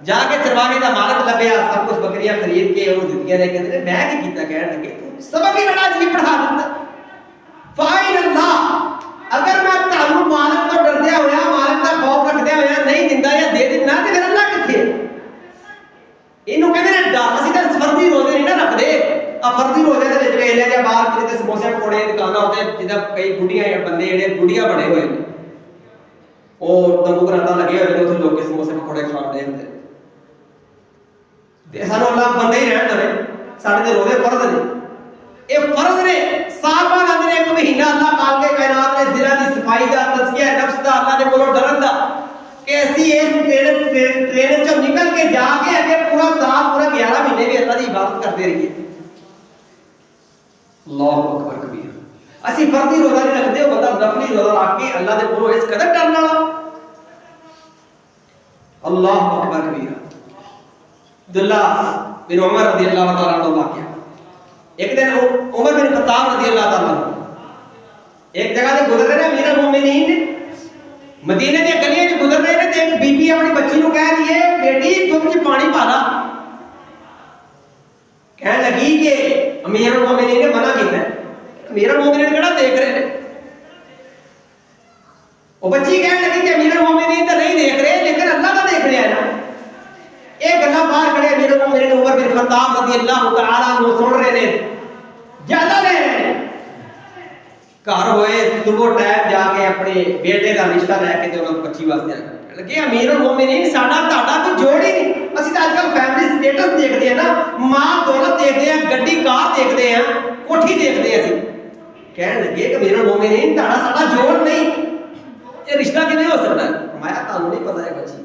जाके चरवाहे का मालक लभ्या, सब कुछ बकरियां खरीद के उन्होंने दित्तियां ने, कहते मैं की कीता, कहण लगे तू सबक ही बड़ा अजीब पढ़ा दिता। फाइन अल्लाह अगर मैं तानू मालक तो डरदे होया, मालक दा खौफ रखदे होया नहीं दिंदा या दे दिना ते फिर अल्लाह किथे? इनू कहंदे ने डर। असि तां फर्जी रोजे नहीं ना रखदे। आ फर्जी रोजे दे विच वेख लिया जे बाहर किते समोसे पकौड़े दी दुकानां होते जिदा कई बुढ़ियां या बंदे जेहड़े बुढ़िया बने हुए ने, और तंबू बनाता लगे हुए ने, उत्थे लोग समोसे पकौड़े खाण दे हुंदे ते सानू अल्लाह बंदे ही रहन दे। साडे ते रोजे फर्ज ने, ये फर्ज ने। साहबा ने एक महीना अल्लाह खाल के कायनात ने दिलां दी सफाई दा, तज़किया नफ्स दा, अल्लाह दे कोलों डरन दा कि ऐसी एक ट्रेन चो निकल के जाके अगे पूरा साल पूरा 11 महीने भी अल्लाह दी इबादत करते रहिए। अल्लाहु अकबर कबीर। असि फर्जी रोजा नहीं रखते, हो बंदा नफली रोजा रख के अल्लाह दे कोलों इस कदर डरन वाला। अल्लाहु अकबर कबीर। अब्दुल्ला बिन उमर रज़ी अल्लाह तआला अन्हु वाक़या, एक दिन उमर बिन खत्ताब रज़ी अल्लाह तआला एक जगह से गुजर रहे, अमीर अल मोमिनीन मदीने दी गलियां च गुजर रहे ने, ते एक बीबी अपनी बच्ची नु कह रही है बेटी दुध च पानी पा ला। कहने लगी कि अमीर अल मोमिनीन ने मना कीता। अमीर अल मोमिनीन केड़ा देख रहे ने? वो बच्ची कहने लगी कि अमीर अल मोमिनीन तो नहीं देख रहे, लेकिन अल्लाह तो देख रहा है ना। एक गल्ला बाहर खड़े अमीर अल मोमिनीन उमर बिन खत्ताब रज़ी अल्लाह तआला अन्हु सुन रहे ने, ज्यादा ले रहे ने। घर होए सुबह टाइम जाके अपने बेटे का रिश्ता लैके ते उन्होंने बच्ची वास्ते लगे अमीर अल मोमिनीन साडा ताडा कोई जोड़ ही नहीं। असि तो आजकल फैमिली स्टेटस देखते हैं ना, माल दौलत देखते हैं, गड्डी कार देखते हैं, कोठी देखते हैं। असि कहने लगे कि अमीर अल मोमिनीन ताडा साडा जोड़ नहीं, ये रिश्ता किवें हो सकता है? फरमाया तानू नहीं पता है बच्ची।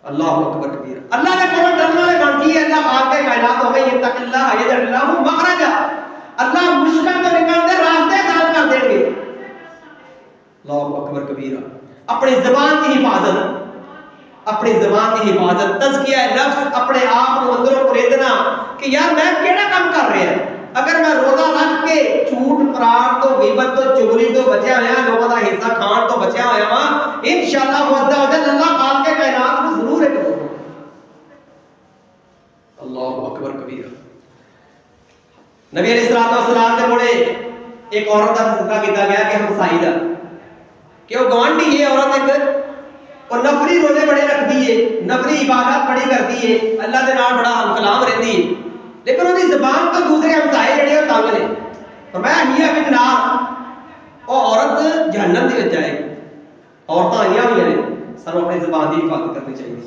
अल्लाहु अकबर कबीर। अल्लाह के कोलों डरने वाले बनती है। अल्लाह खालिक़ कायनात हो गई, इत्तक़िल्लाह यजअल लहू मखरजा। अल्लाह मुश्किल तो निकालते रास्ते आसान कर देंगे। अल्लाहु अकबर कबीर। अपनी ज़बान की हिफाजत, अपनी ज़बान की हिफाजत, तज़किया नफ्स, अपने आप को अंदरों खरीदना कि यार मैं केड़ा काम कर रहा है। अगर मैं रोजा रख के झूठ फराड तो गिबत तो चुगली तो बचा होया, लोगों का हिस्सा खान तो बचा होया वा, इंशाअल्लाह अज़्ज़ा वजल अल्लाह खालिक़ कायनात को जरूर एक होगा। अल्लाहु अकबर कबीर। नबी अलैहिस्सलातु वस्सलाम के कोले एक औरत का जिक्र किया गया कि हमसाई दा कि वो गवांढी है औरत एक, और नफली रोजे बड़े रखती है, नफली इबादत बड़ी करती है, अल्लाह के नाल बड़ा कलाम रहती है, लेकिन उसकी ज़बान तो दूसरे हमसाए जड़े तंग ने। फरमाया हिया बिन नार, वो औरत जहन्नम दे विच जाएगी। औरतां आईयां हुई ने, सानू अपनी ज़बान की हिफाजत करनी चाहिए।